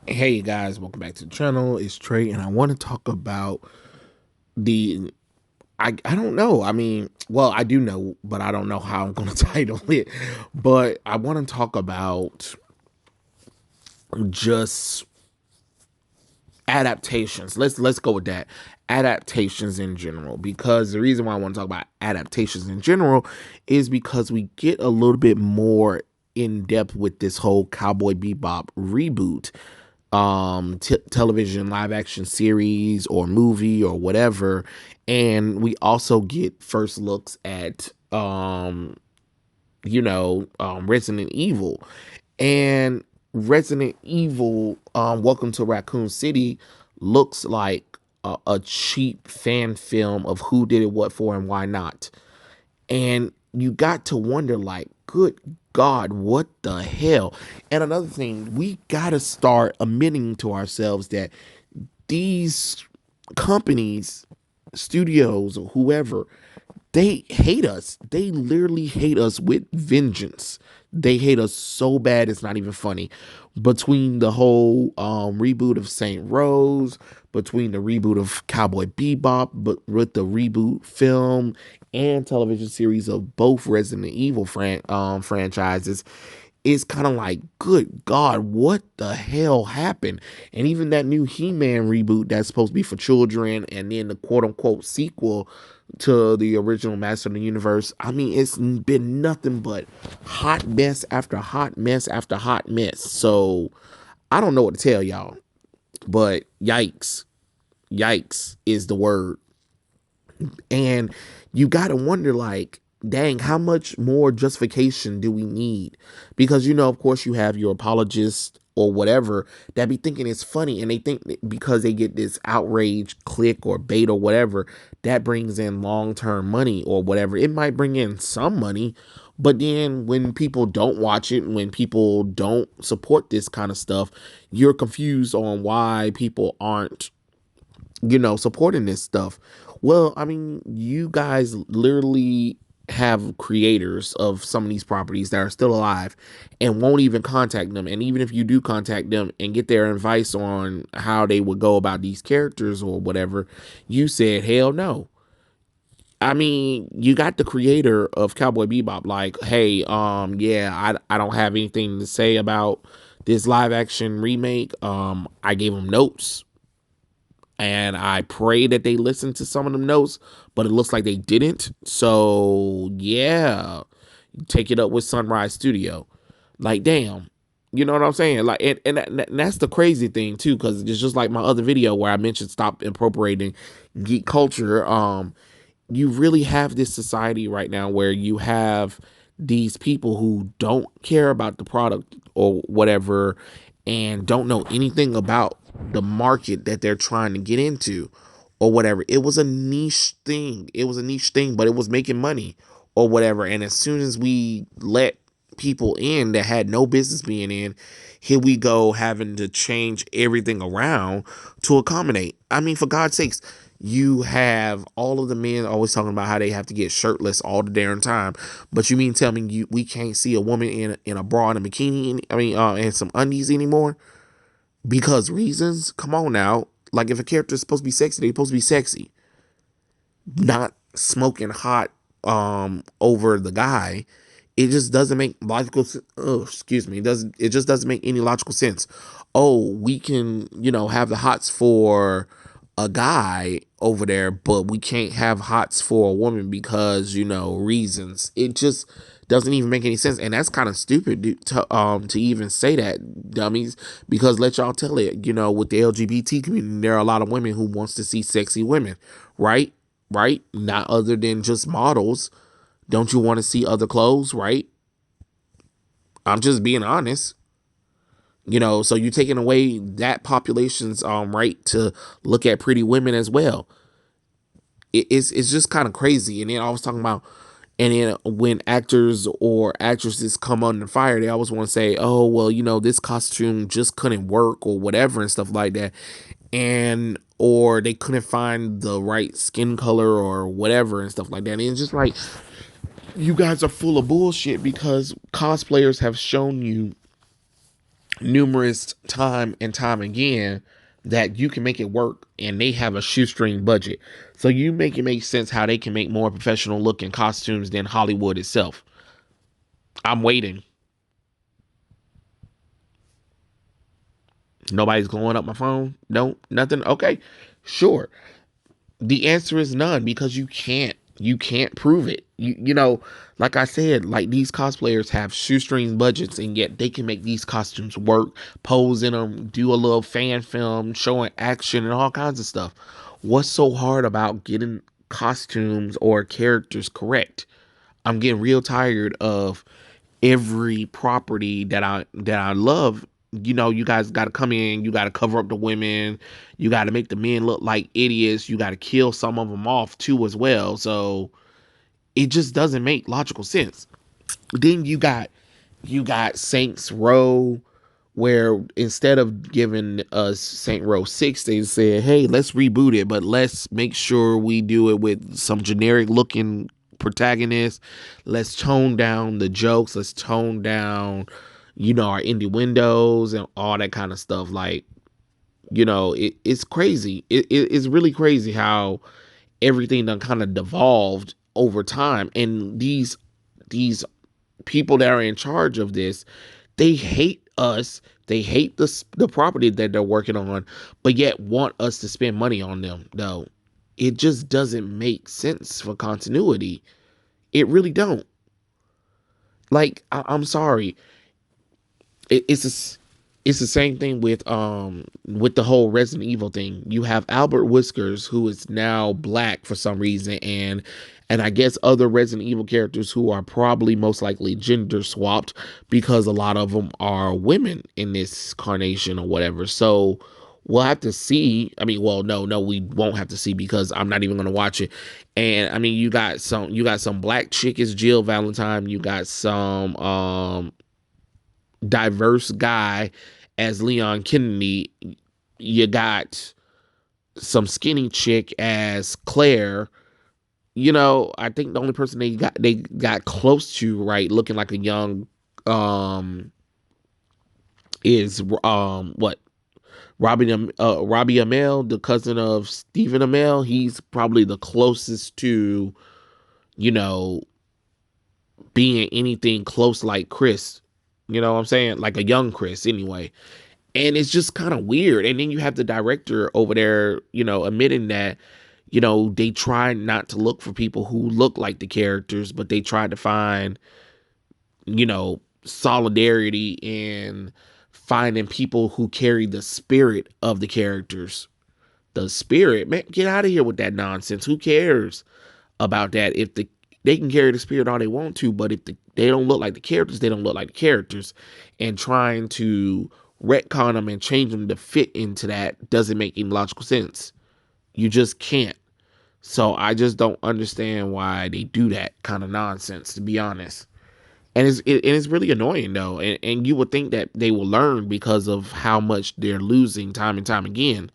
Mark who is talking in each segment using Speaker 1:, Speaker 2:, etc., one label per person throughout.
Speaker 1: Hey guys, welcome back to the channel. It's Trey, and I want to talk about the. I don't know. I mean, well, I do know, but I don't know how I'm going to title it. But I want to talk about just adaptations. Let's go with that. Adaptations in general, because the reason why I want to talk about adaptations in general is because we get a little bit more in depth with this whole Cowboy Bebop reboot, television live action series or movie or whatever, and we also get first looks at Resident Evil. And Resident Evil, Welcome to Raccoon City, looks like a cheap fan film of who did it, what for, and why not. And you got to wonder, like, good God, what the hell? And another thing, we got to start admitting to ourselves that these companies, studios, or whoever, they hate us. They literally hate us with vengeance. They hate us so bad it's not even funny. Between the whole reboot of Saint Rose, between the reboot of Cowboy Bebop, but with the reboot film and television series of both Resident Evil franchises, it's kind of like, good God, what the hell happened? And even that new He-Man reboot that's supposed to be for children, and then the quote unquote sequel to the original Master of the Universe. I mean, it's been nothing but hot mess after hot mess after hot mess. So I don't know what to tell y'all, but yikes. Yikes is the word. And you got to wonder, like, dang, how much more justification do we need? Because, of course, you have your apologists or whatever that be thinking it's funny, and they think that because they get this outrage click or bait or whatever, that brings in long-term money or whatever. It might bring in some money, but then when people don't watch it, when people don't support this kind of stuff, you're confused on why people aren't supporting this stuff. Well, I mean, you guys literally have creators of some of these properties that are still alive and won't even contact them. And even if you do contact them and get their advice on how they would go about these characters or whatever, you said, hell no. I mean, you got the creator of Cowboy Bebop like, hey, yeah, I don't have anything to say about this live action remake. I gave him notes, and I pray that they listened to some of them notes, but it looks like they didn't. So yeah, take it up with Sunrise Studio. Like, damn, you know what I'm saying? Like, and that's the crazy thing too, because it's just like my other video where I mentioned stop appropriating geek culture. You really have this society right now where you have these people who don't care about the product or whatever, and don't know anything about the market that they're trying to get into or whatever. It was a niche thing. It was a niche thing, but it was making money or whatever. And as soon as we let people in that had no business being in, here we go having to change everything around to accommodate. I mean, for God's sakes, you have all of the men always talking about how they have to get shirtless all the darn time, but you mean tell me we can't see a woman in a bra and a bikini? And some undies anymore because reasons. Come on now, like if a character is supposed to be sexy, they're supposed to be sexy, not smoking hot over the guy. It just doesn't make logical. Oh, excuse me. It just doesn't make any logical sense. Oh, we can have the hots for a guy over there, but we can't have hots for a woman because reasons. It just doesn't even make any sense, and that's kind of stupid to even say that, dummies. Because let y'all tell it, with the LGBT community, there are a lot of women who wants to see sexy women, right? Right? Not other than just models. Don't you want to see other clothes, right? I'm just being honest. So you're taking away that population's right to look at pretty women as well. It's just kind of crazy. And then I was talking about, and then when actors or actresses come under fire, they always want to say, oh, well, this costume just couldn't work or whatever and stuff like that. And or they couldn't find the right skin color or whatever and stuff like that. And it's just like, you guys are full of bullshit, because cosplayers have shown you numerous time and time again that you can make it work, and they have a shoestring budget. So you make it make sense how they can make more professional looking costumes than Hollywood itself. I'm waiting. Nobody's blowing up my phone. No, nothing. Okay, sure. The answer is none, because you can't prove it. You know, like I said, like these cosplayers have shoestring budgets, and yet they can make these costumes work, pose in them, do a little fan film showing action and all kinds of stuff. What's so hard about getting costumes or characters correct? I'm getting real tired of every property that I love. You know, you guys got to come in, you got to cover up the women, you got to make the men look like idiots, you got to kill some of them off too as well. So it just doesn't make logical sense. Then you got Saints Row, where instead of giving us Saint Row 6, they said, hey, let's reboot it, but let's make sure we do it with some generic looking protagonists. Let's tone down the jokes. Let's tone down, our innuendos and all that kind of stuff. Like, it's crazy. It's really crazy how everything done kind of devolved over time. And these people that are in charge of this, they hate us. They hate the property that they're working on, but yet want us to spend money on them. Though it just doesn't make sense for continuity. It really don't. Like I'm sorry, it's the same thing with the whole Resident Evil thing. You have Albert Whiskers, who is now black for some reason, and I guess other Resident Evil characters who are probably most likely gender swapped, because a lot of them are women in this carnation or whatever. So we'll have to see. I mean, well, no, we won't have to see, because I'm not even going to watch it. And I mean, you got some black chick as Jill Valentine. You got some diverse guy as Leon Kennedy. You got some skinny chick as Claire. I think the only person they got close to, right, looking like a young, is what, Robbie Amell, the cousin of Stephen Amell. He's probably the closest to, you know being anything close like Chris. You know what I'm saying? Like a young Chris, anyway. And it's just kind of weird. And then you have the director over there, admitting that, they try not to look for people who look like the characters, but they tried to find, solidarity in finding people who carry the spirit of the characters. The spirit, man, get out of here with that nonsense. Who cares about that? If they can carry the spirit all they want to, but if they don't look like the characters, they don't look like the characters. And trying to retcon them and change them to fit into that doesn't make any logical sense. You just can't. So I just don't understand why they do that kind of nonsense, to be honest. And it's really annoying though. And you would think that they will learn, because of how much they're losing time and time again.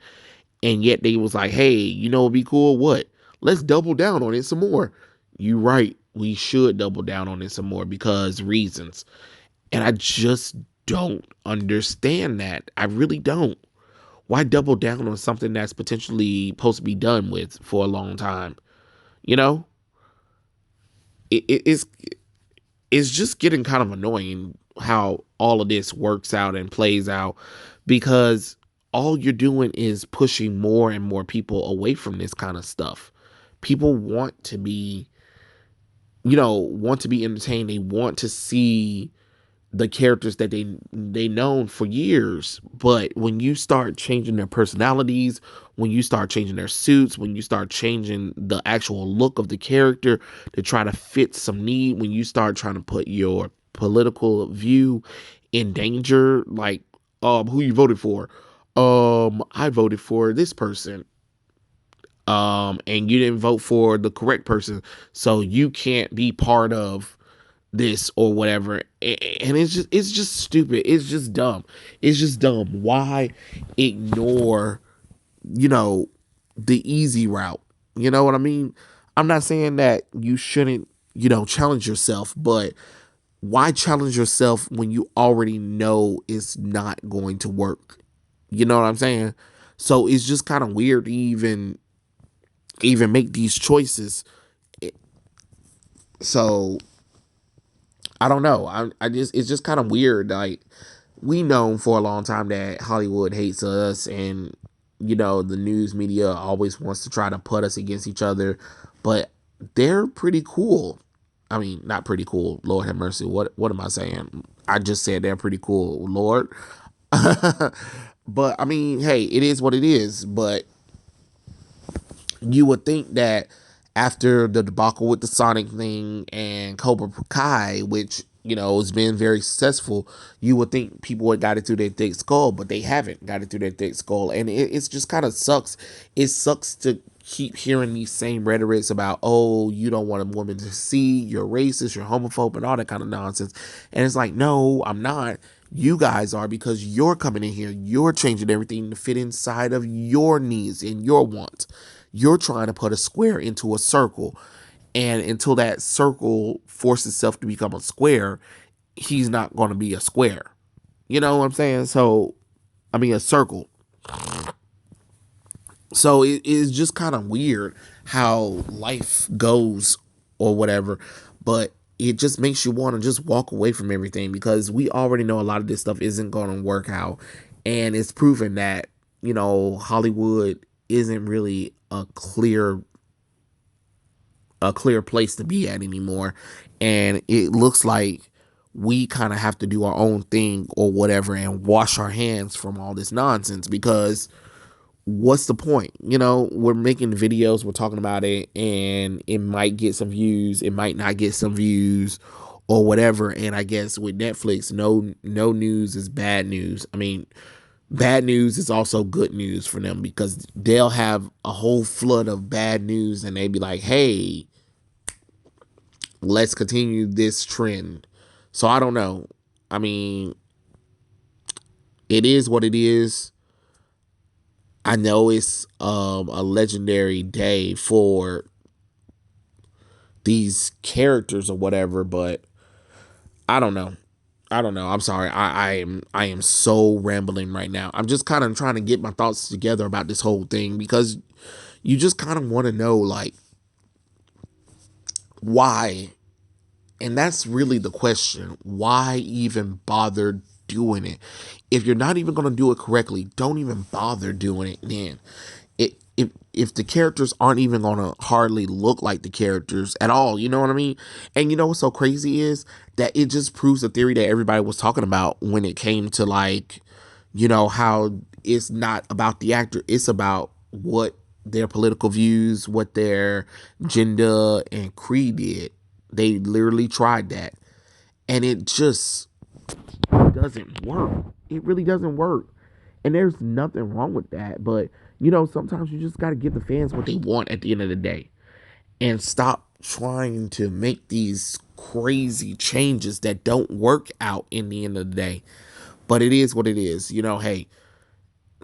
Speaker 1: And yet they was like, hey, it'd be cool. What? Let's double down on it some more. You right. We should double down on it some more, because reasons. And I just don't understand that. I really don't. Why double down on something that's potentially supposed to be done with for a long time? You know, it's just getting kind of annoying how all of this works out and plays out, because all you're doing is pushing more and more people away from this kind of stuff. People want to be entertained. They want to see the characters that they known for years. But when you start changing their personalities, when you start changing their suits, when you start changing the actual look of the character to try to fit some need, when you start trying to put your political view in danger, like, who you voted for? I voted for this person. And you didn't vote for the correct person, so you can't be part of this or whatever. And it's just stupid. It's just dumb. It's just dumb. Why ignore, you know the easy route? You know what I mean? I'm not saying that you shouldn't, challenge yourself, but Why challenge yourself when you already know it's not going to work? You know what I'm saying? So it's just kind of weird to even make these choices. So I don't know. I just it's just kind of weird. Like, we know for a long time that Hollywood hates us, and the news media always wants to try to put us against each other, but they're pretty cool. I mean, not pretty cool. Lord have mercy. What am I saying? I just said they're pretty cool, Lord. But I mean, hey, it is what it is. But you would think that after the debacle with the Sonic thing and Cobra Kai, which has been very successful, you would think people would got it through their thick skull, but they haven't got it through their thick skull, and it's just kind of sucks. It sucks to keep hearing these same rhetorics about, oh, you don't want a woman to see, you're racist, you're homophobe, and all that kind of nonsense. And it's like, no, I'm not. You guys are, because you're coming in here, you're changing everything to fit inside of your needs and your wants. You're trying to put a square into a circle. And until that circle forces itself to become a square, he's not going to be a square. You know what I'm saying? So, I mean, a circle. So it is just kind of weird how life goes or whatever. But it just makes you want to just walk away from everything, because we already know a lot of this stuff isn't going to work out. And it's proven that, Hollywood isn't really a clear place to be at anymore. And it looks like we kind of have to do our own thing or whatever and wash our hands from all this nonsense, because what's the point? We're making videos, we're talking about it, and it might get some views, it might not get some views or whatever. And I guess with Netflix, no news is bad news. I mean, bad news is also good news for them, because they'll have a whole flood of bad news and they be like, hey, let's continue this trend. So I don't know. I mean, it is what it is. I know it's a legendary day for these characters or whatever, but I don't know. I don't know. I'm sorry. I am so rambling right now. I'm just kind of trying to get my thoughts together about this whole thing, because you just kind of want to know, like, why. And that's really the question. Why even bother doing it? If you're not even going to do it correctly, don't even bother doing it then. If the characters aren't even going to hardly look like the characters at all, you know what I mean? And you know what's so crazy is that it just proves the theory that everybody was talking about when it came to, like, how it's not about the actor, it's about what their political views, what their gender and creed did. They literally tried that, and it just doesn't work. It really doesn't work. And there's nothing wrong with that. But, sometimes you just got to give the fans what they want at the end of the day, and stop trying to make these crazy changes that don't work out in the end of the day. But it is what it is. Hey,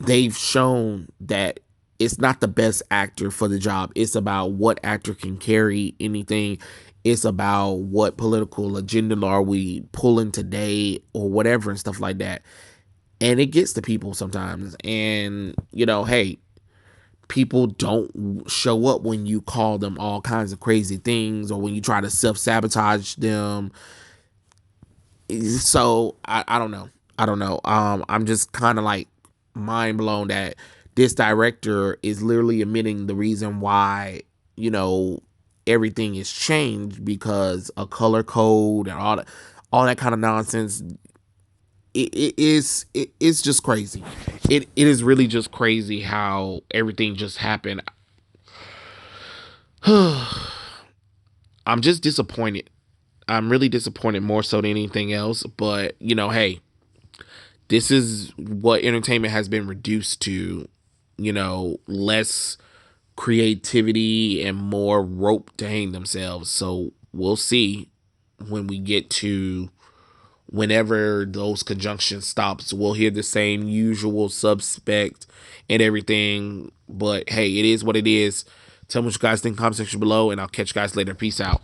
Speaker 1: they've shown that it's not the best actor for the job. It's about what actor can carry anything. It's about what political agenda are we pulling today or whatever and stuff like that. And it gets to people sometimes. And, hey, people don't show up when you call them all kinds of crazy things or when you try to self-sabotage them. So I don't know. I don't know. I'm just kind of like mind blown that this director is literally admitting the reason why, everything is changed, because a color code and all that kind of nonsense. It's just crazy. It is really just crazy how everything just happened. I'm just disappointed. I'm really disappointed, more so than anything else. But, hey, this is what entertainment has been reduced to, less creativity and more rope to hang themselves. So we'll see when we get to whenever those conjunctions stops. We'll hear the same usual suspect and everything. But hey, it is what it is. Tell me what you guys think in the comment section below, and I'll catch you guys later. Peace out.